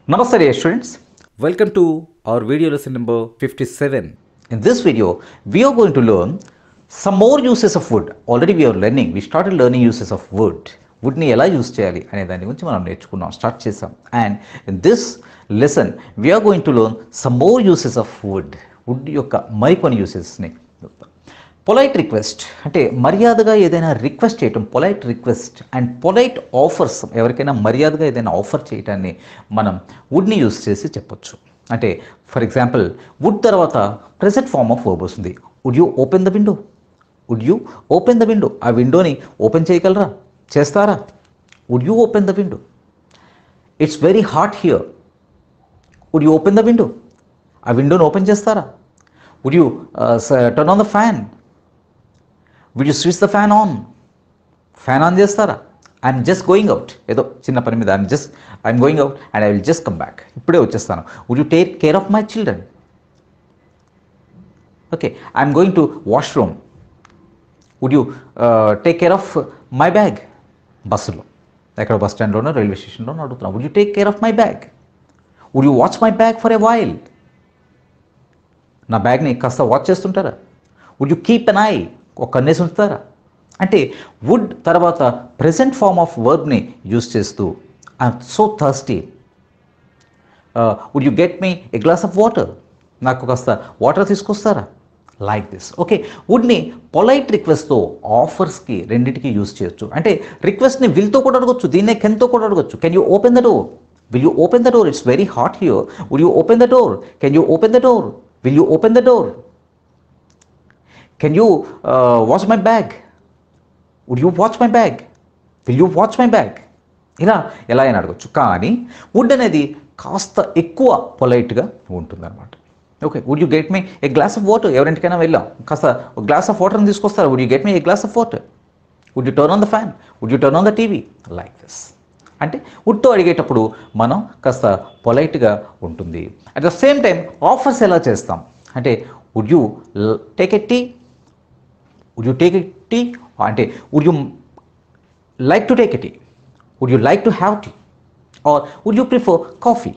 Namaste dear students. Welcome to our video lesson number 57. In this video, we are going to learn some more uses of wood. Already we started learning uses of wood. వుడ్ని ఎలా use చేయాలి అనే దాని గురించి మనం నేర్చుకున్నాం, start చేసాం. And in this lesson we are going to learn some more uses of would. Would యొక్క మరికొన్ని యూసెస్ని. పొలైట్ రిక్వెస్ట్ అంటే మర్యాదగా ఏదైనా రిక్వెస్ట్ చేయటం, polite request and polite offers. ఎవరికైనా మర్యాదగా ఏదైనా ఆఫర్ చేయటాన్ని మనం వుడ్ని యూజ్ చేసి చెప్పొచ్చు. అంటే ఫర్ ఎగ్జాంపుల్ వుడ్ తర్వాత ప్రెజెంట్ ఫార్మ్ ఆఫ్ వర్బ్ వస్తుంది. Would you open the window? Would you open the window? ఆ విండోని ఓపెన్ చేయగలరా? చేస్తారా? Would you open the window? It's very hot here. Would you open the window? ఆ విండోని open చేస్తారా? Would you turn on the fan? Would you switch the fan on? Fan on చేస్తారా? I'm just going out, ఏదో చిన్న పని మీద I'm going out and I will just come back, ఇప్పుడే వచ్చేస్తాను. Would you take care of my children? Okay, I'm going to washroom. Would you take care of my bag? బస్సులో, ఎక్కడ bus స్టాండ్లోనో railway స్టేషన్లోనో అడుగుతున్నాం. Would you take care of my bag? Would you watch my bag for a while? నా బ్యాగ్ని కాస్త watch చేస్తుంటారా? Would you keep an eye? ఒక కన్నేసి ఉంచుతారా? అంటే వుడ్ తర్వాత ప్రెజెంట్ ఫార్మ్ ఆఫ్ వర్బ్ని యూజ్ చేస్తూ I'm so thirsty, would you get me a glass of water? నాకు కాస్త వాటర్ తీసుకొస్తారా? Like this. ఓకే, వుడ్ని పొలైట్ రిక్వెస్ట్తో, ఆఫర్స్కి, రెండింటికి యూజ్ చేయొచ్చు. అంటే రిక్వెస్ట్ని విల్తో కూడా అడగొచ్చు, దీన్నే కెన్తో కూడా అడగొచ్చు. Can you open the door? Will you open the door? It's very hot here. Would you open the door? Can you open the door? Will you open the door? Can you watch my bag? Would you watch my bag? Will you watch my bag? ఇలా ఎలా అయినా అడగొచ్చు. కానీ would అనేది కాస్త ఎక్కువ పొలైట్గా ఉంటుందన్నమాట. Okay, would you get me a glass of water? ఎవరింటికైనా వెళ్ళాం, కాస్త ఒక గ్లాస్ ఆఫ్ వాటర్ని తీసుకొస్తారా? Would you get me a glass of water? Would you turn on the fan? Would you turn on the TV? Like this. అంటే వుడ్తో అడిగేటప్పుడు మనం కాస్త పొలైట్గా ఉంటుంది. At the same time offers ఎలా చేస్తాం అంటే would you take a tea? Would you take a tea? అంటే would you like to take a tea? Would you like to have tea? Or would you prefer coffee?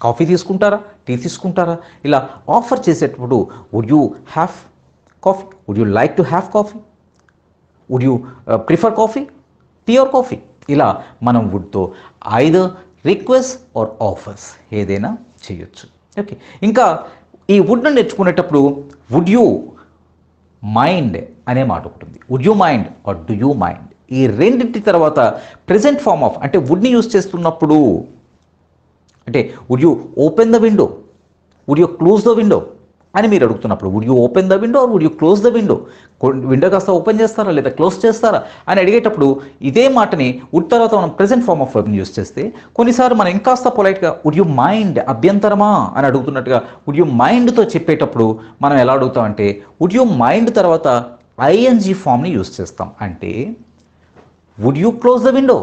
Coffee తీసుకుంటారా? Tea తీసుకుంటారా? ఇలా offer చేసేటప్పుడు would you have coffee? Would you like to have coffee? Would you prefer coffee? Tea or coffee? ఇలా మనం వుడ్తో either request or offers ఏదైనా చేయొచ్చు. Okay, ఇంకా ఈ వుడ్ను నేర్చుకునేటప్పుడు వుడ్ యూ మైండ్ అనే మాట ఉంటుంది. Would you mind or do you mind? ఈ రెండింటి తర్వాత ప్రెజెంట్ ఫార్మ్ ఆఫ్ అంటే వుడ్ని యూజ్ చేస్తున్నప్పుడు అంటే would you open the window? Would you close the window అని మీరు అడుగుతున్నప్పుడు would you open the window or would you close the window? Window కాస్త ఓపెన్ చేస్తారా లేదా క్లోజ్ చేస్తారా అని అడిగేటప్పుడు ఇదే మాటని వుడ్ తర్వాత మనం ప్రెజెంట్ ఫార్మ్ ఆఫ్ వర్బ్ని యూజ్ చేస్తే కొన్నిసార్లు మనం ఇంకాస్త పొలైట్గా వుడ్ యూ మైండ్, అభ్యంతరమా అని అడుగుతున్నట్టుగా వుడ్ యూ మైండ్తో చెప్పేటప్పుడు మనం ఎలా అడుగుతామంటే వుడ్ యూ మైండ్ తర్వాత ఐఎన్జీ ఫామ్ని యూజ్ చేస్తాం. అంటే would you close the window?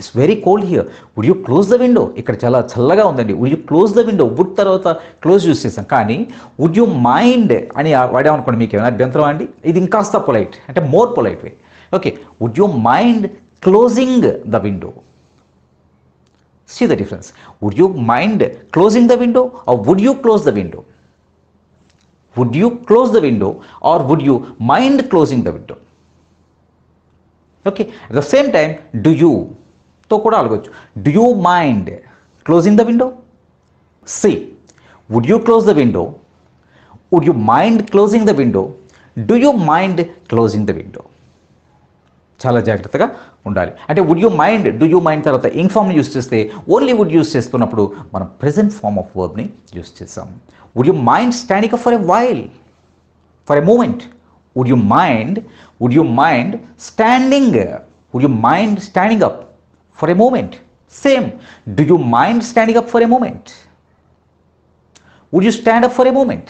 It's very cold here. Would you close the window? ఇక్కడ చాలా చల్లగా ఉందండి. Would you close the window? Would తర్వాత క్లోజ్ యూజ్ చేసాం. కానీ వుడ్ యూ మైండ్ అని వాడామనుకోండి, మీకు ఏమైనా అభ్యంతరం అండి? ఇది ఇంకాస్త పొలైట్, అంటే more polite way. Okay, would you mind closing the window? See the difference. Would you mind closing the window or would you close the window? Would you close the window or would you mind closing the window? Okay, at the same time do you తో కూడా అడగొచ్చు. Do you mind closing the window? See, would you close the window? Would you mind closing the window? Do you mind closing the window? చాలా జాగ్రత్తగా ఉండాలి. అంటే would you mind, do you mind తర్వాత ing ఫామ్ని use చేస్తే only would use చేస్తున్నప్పుడు మనం present form of వర్బ్ని యూజ్ చేస్తాం. Would you mind standing up for a while, for a moment? Would you mind standing? Would you mind standing up for a moment? Same. Do you mind standing up for a moment? Would you stand up for a moment?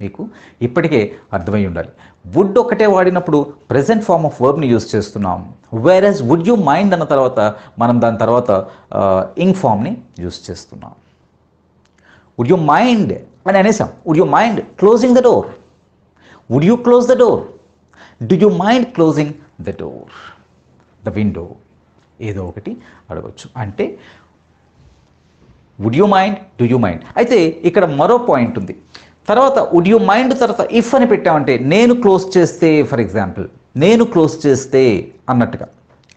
మీకు ఇప్పటికే అర్థమై ఉండాలి. Would ఒకటే వాడినప్పుడు present form of వర్బ్ని use చేస్తున్నాం. వేరస్ would you mind అన్న తర్వాత మనం దాని తర్వాత ఇంగ్ ఫామ్ని యూజ్ చేస్తున్నాం. వుడ్ యూ మైండ్ అని అనేసాం. Would you mind closing the door? Would you close the door? Do you mind closing the door, the window? ఏదో ఒకటి అడగవచ్చు. అంటే would you mind, do you mind. అయితే ఇక్కడ మరో పాయింట్ ఉంది. తర్వాత వుడ్ యూ మైండ్ తర్వాత ఇఫ్ అని పెట్టామంటే నేను క్లోజ్ చేస్తే, ఫర్ ఎగ్జాంపుల్ నేను క్లోజ్ చేస్తే అన్నట్టుగా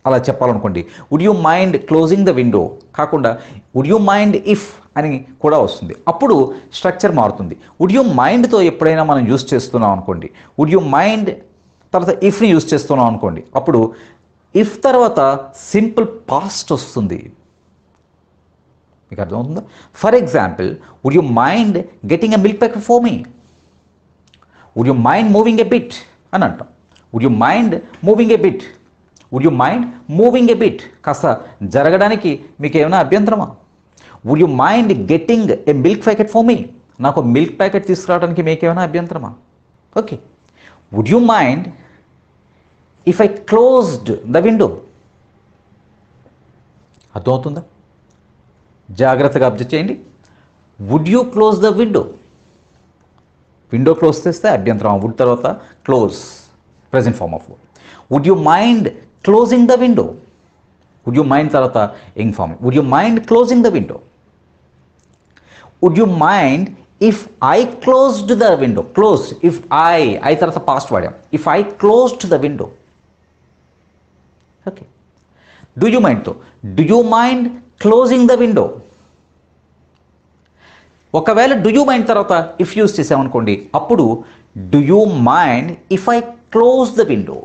అలా చెప్పాలనుకోండి. Would you mind closing the window కాకుండా వుడ్ యూ మైండ్ ఇఫ్ అని కూడా వస్తుంది. అప్పుడు స్ట్రక్చర్ మారుతుంది. వుడ్ యూ మైండ్తో ఎప్పుడైనా మనం యూస్ చేస్తున్నాం అనుకోండి, వుడ్ యూ మైండ్ తర్వాత ఇఫ్ని యూస్ చేస్తున్నాం అనుకోండి, అప్పుడు ఇఫ్ తర్వాత సింపుల్ పాస్ట్ వస్తుంది. మీకు అర్థమవుతుందా? For example would you mind getting a milk packet for me, would you mind moving a bit అని అంటాం. Would you mind moving a bit, would you mind moving a bit, కాస్త జరగడానికి మీకు ఏమైనా అభ్యంతరమా? Would you mind getting a milk packet for me, నాకు milk packet తీసుకురావడానికి మీకు ఏమైనా అభ్యంతరమా? Okay. Would you mind if I closed the window. అర్థమవుతుందా? జాగ్రత్తగా అబ్జర్వ్ చేయండి. Would you close the window, window close చేస్తే అభ్యంతరం, వుడ్ తర్వాత close present form of word. Would you mind closing the window, would you mind తర్వాత ing form. Would you mind closing the window. Would you mind if I closed the window, close if I తర్వాత past వాడాం, if I closed the window. Okay. Do you మైండ్తో do you mind closing the window. ఒకవేళ do you mind తర్వాత if use చేసామనుకోండి, అప్పుడు do you mind if I close the window.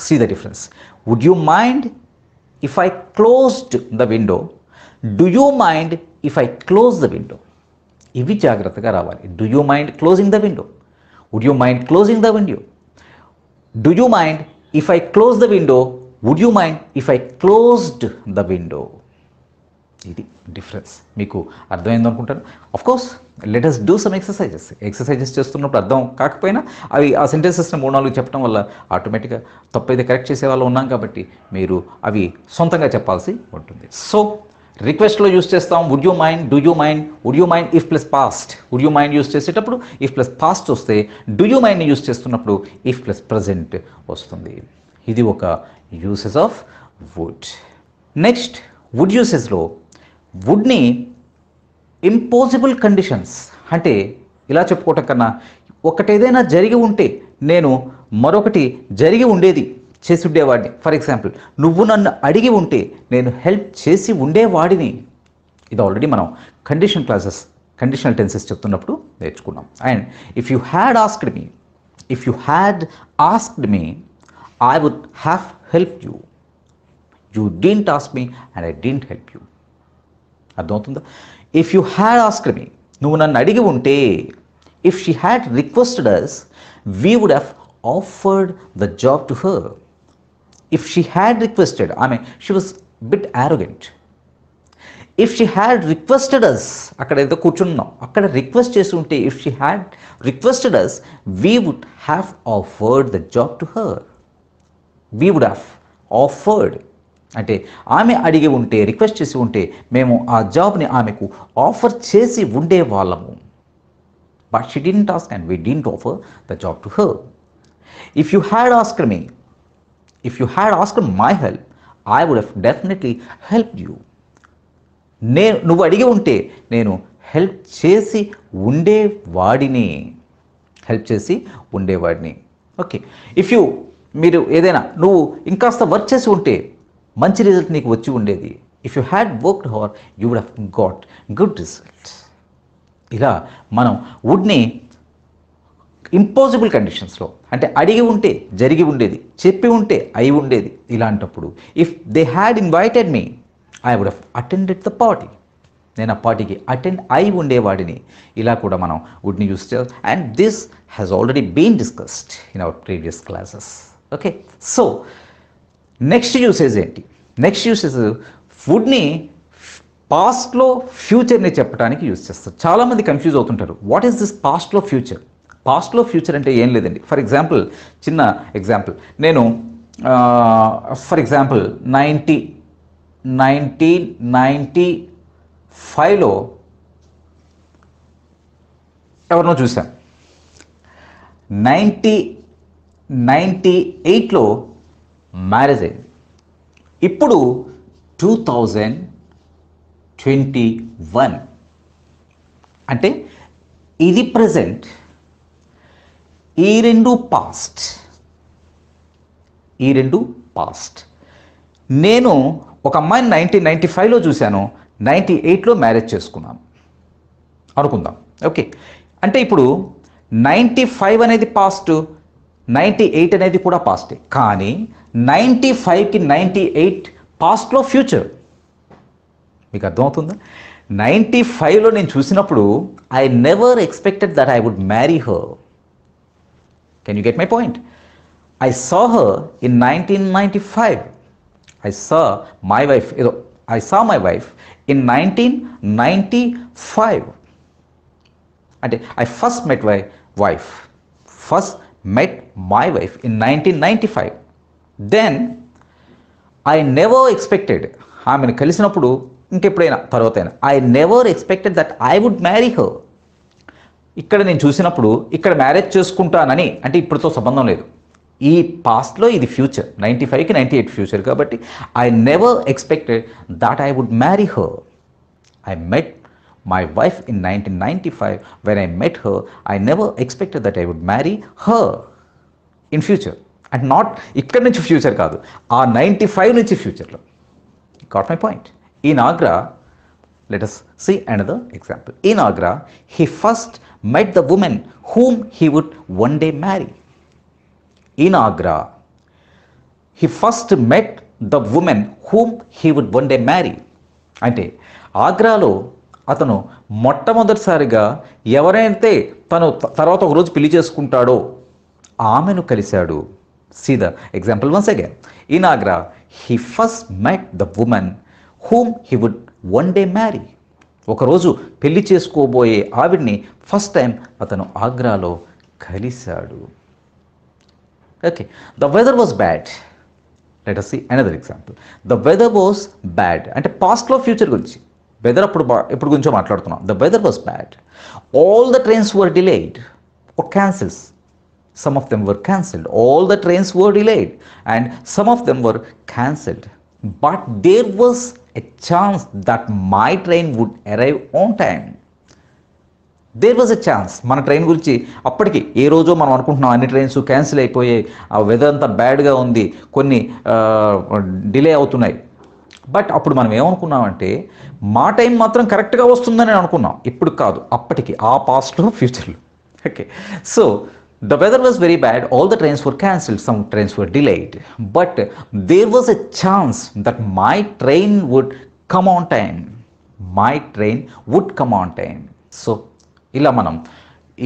See the difference. Would you mind if I closed the window, do you mind if I close the window. ఇవి జాగ్రత్తగా రావాలి. Do you mind closing the window, would you mind closing the window, do you mind if I close the window, would you mind if I closed the window. ఇది difference. మీకు అర్థమైంది అనుకుంటాను. Of course let us do some exercises చేస్తున్నప్పుడు అర్థం కాకపోయినా అవి ఆ సెంటెన్సెస్ని 3-4 చెప్పడం వల్ల ఆటోమేటిక్గా తప్పైతే కరెక్ట్ చేసే వాళ్ళు ఉన్నాం కాబట్టి మీరు అవి సొంతంగా చెప్పాల్సి ఉంటుంది. సో రిక్వెస్ట్లో యూస్ చేస్తాం would you mind, do you mind, would you mind if plus past. Would you mind use చేసేటప్పుడు ఇఫ్ ప్లస్ పాస్ట్ వస్తే, డూ యూ మైండ్ని యూస్ చేస్తున్నప్పుడు ఇఫ్ ప్లస్ ప్రజెంట్ వస్తుంది. ఇది ఒక uses of would. Next would యూసెస్లో వుడ్ని ఇంపాసిబుల్ కండిషన్స్ అంటే ఇలా చెప్పుకోవటం కన్నా ఒకటేదైనా జరిగి ఉంటే నేను మరొకటి జరిగి ఉండేది చేసి ఉండేవాడిని. ఫర్ ఎగ్జాంపుల్ నువ్వు నన్ను అడిగి ఉంటే నేను హెల్ప్ చేసి ఉండేవాడిని. ఇది ఆల్రెడీ మనం కండిషనల్ టెన్సెస్ చెప్తున్నప్పుడు నేర్చుకున్నాం. And if you had asked me I would have help you. You didn't ask me and I didn't help you. అర్థమవుతుందా? If you had asked me, నువ్వు నన్ను అడిగి ఉంటే, if she had requested us, we would have offered the job to her. If she had requested, she was a bit arrogant. If she had requested us, అక్కడ ఏదో కూర్చున్నాం, అక్కడ request చేసి ఉంటే, if she had requested us, we would have offered the job to her. We would have offered అంటే ఆమె అడిగి ఉంటే, రిక్వెస్ట్ చేసి ఉంటే మేము ఆ జాబ్ని ఆమెకు ఆఫర్ చేసి ఉండేవాళ్ళము. But she didn't ask and we didn't offer the job to her. If you had asked my help, I would have definitely helped you. నువ్వు అడిగి ఉంటే నేను హెల్ప్ చేసి ఉండేవాడిని. ఓకే. మీరు ఏదైనా నువ్వు ఇంకాస్త వర్క్ చేసి ఉంటే మంచి రిజల్ట్ నీకు వచ్చి ఉండేది. If you had worked hard you would have got good result. ఇలా మనం వుడ్ని ఇంపాసిబుల్ కండిషన్స్లో అంటే అడిగి ఉంటే జరిగి ఉండేది, చెప్పి ఉంటే అయి ఉండేది. ఇలాంటప్పుడు if they had invited me I would have attended the party. నేను ఆ పార్టీకి అటెండ్ అయి ఉండేవాడిని. ఇలా కూడా మనం వుడ్ని యూస్ చేయాలి. And this has already been discussed in our previous classes. Okay. So next usage ఏంటి? నెక్స్ట్ యూసేజ్ వుడ్ని పాస్ట్లో ఫ్యూచర్ని చెప్పడానికి యూజ్ చేస్తారు. చాలామంది కన్ఫ్యూజ్ అవుతుంటారు. వాట్ ఈస్ దిస్ పాస్ట్లో ఫ్యూచర్? పాస్ట్లో ఫ్యూచర్ అంటే ఏం లేదండి. ఫర్ ఎగ్జాంపుల్ చిన్న ఎగ్జాంపుల్, నేను ఫర్ ఎగ్జాంపుల్ 1995లో ఎవరినో చూశాను. 1998లో మ్యారేజ్ అయింది. ఇప్పుడు 2000 21. అంటే ఇది ప్రజెంట్, ఈ రెండు పాస్ట్. నేను ఒక అమ్మాయిని 1995లో చూశాను, 98లో మ్యారేజ్ చేసుకున్నాను అనుకుందాం. ఓకే, అంటే ఇప్పుడు 95 అనేది పాస్ట్, 98 అనేది కూడా పాస్టే. కానీ 95కి 98 పాస్ట్లో ఫ్యూచర్. మీకు అర్థమవుతుందా? 95లో నేను చూసినప్పుడు I never expected that I would marry her. Can you get my point? I saw her in 1995. I saw my wife in 1995. అంటే I first met my wife in 1995. Then I never expected, ఆమెను కలిసినప్పుడు ఇంకెప్పుడైనా తర్వాత అయినా, I never expected that I would marry her. ఇక్కడ నేను చూసినప్పుడు ఇక్కడ మ్యారేజ్ చేసుకుంటానని, అంటే ఇప్పుడుతో సంబంధం లేదు, ఈ పాస్ట్లో ఇది ఫ్యూచర్, 95కి 98 ఫ్యూచర్. కాబట్టి I never expected that I would marry her. I met my wife in 1995. When I met her, I never expected that I would marry her in future. And not ఇక్కడ నుంచి future కాదు, ఆ 95 నుంచి ఫ్యూచర్లో. Got my point? In Agra, let us see another example. In Agra, he first met the woman whom he would one day marry. In Agra, he first met the woman whom he would one day marry. అంటే ఆగ్రాలో అతను మొట్టమొదటిసారిగా ఎవరైతే తను తర్వాత ఒకరోజు పెళ్లి చేసుకుంటాడో ఆమెను కలిశాడు. See the example once again. In Agra, he first met the woman whom he would one day marry. ఒకరోజు పెళ్లి చేసుకోబోయే ఆవిడ్ని ఫస్ట్ టైం అతను ఆగ్రాలో కలిశాడు. Okay, the weather was bad. Let us see another example. The weather was bad అంటే పాస్ట్లో future గురించి. వెదర్ ఎప్పుడు గురించో మాట్లాడుతున్నాం. The weather was bad. All the trains were delayed or cancels. Some of them were cancelled. All the trains were delayed and some of them were cancelled. But there was a chance that my train would arrive on time. There was a chance. మన train గురించి అప్పటికి ఏ రోజో మనం అనుకుంటున్నాం అన్ని trains cancel అయిపోయాయి, ఆ weather అంతా బ్యాడ్గా ఉంది, కొన్ని డిలే అవుతున్నాయి. బట్ అప్పుడు మనం ఏమనుకున్నామంటే మా టైం మాత్రం కరెక్ట్గా వస్తుందని అనుకున్నాం. ఇప్పుడు కాదు, అప్పటికి, ఆ పాస్ట్లో ఫ్యూచర్లో. Okay, so the weather was very bad, all the trains were cancelled, some trains were delayed, but there was a chance that my train would come on time. My train would come on time. So ఇలా మనం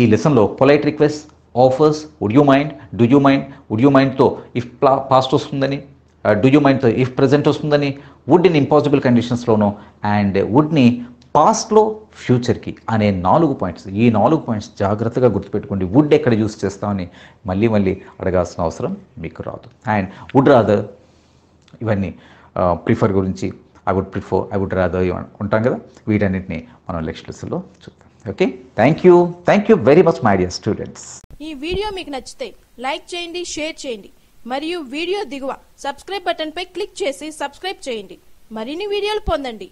ఈ లెసన్లో polite request, offers, would you mind, do you mind, would you మైండ్తో if past వస్తుందని, do you మైండ్తో if present వస్తుందని, would in impossible కండిషన్స్లోనో, and వుడ్ని పాస్ట్లో ఫ్యూచర్కి అనే 4 పాయింట్స్. ఈ 4 పాయింట్స్ జాగ్రత్తగా గుర్తుపెట్టుకోండి. వుడ్ ఎక్కడ యూస్ చేస్తామని మళ్ళీ అడగాల్సిన అవసరం మీకు రాదు. అండ్ వుడ్ రాదర్, ఇవన్నీ ప్రిఫర్ గురించి, I would prefer, I would rather ఉంటాం కదా, వీటన్నిటిని మనం నెక్స్ట్ లెసన్లో చూద్దాం. Okay, thank you very much my dear students. ఈ వీడియో మీకు నచ్చితే లైక్ చేయండి, షేర్ చేయండి, మరియు వీడియో దిగువ సబ్స్క్రైబ్ బటన్ పై క్లిక్ చేసి సబ్స్క్రైబ్ చేయండి. మరిన్ని వీడియోలు పొందండి.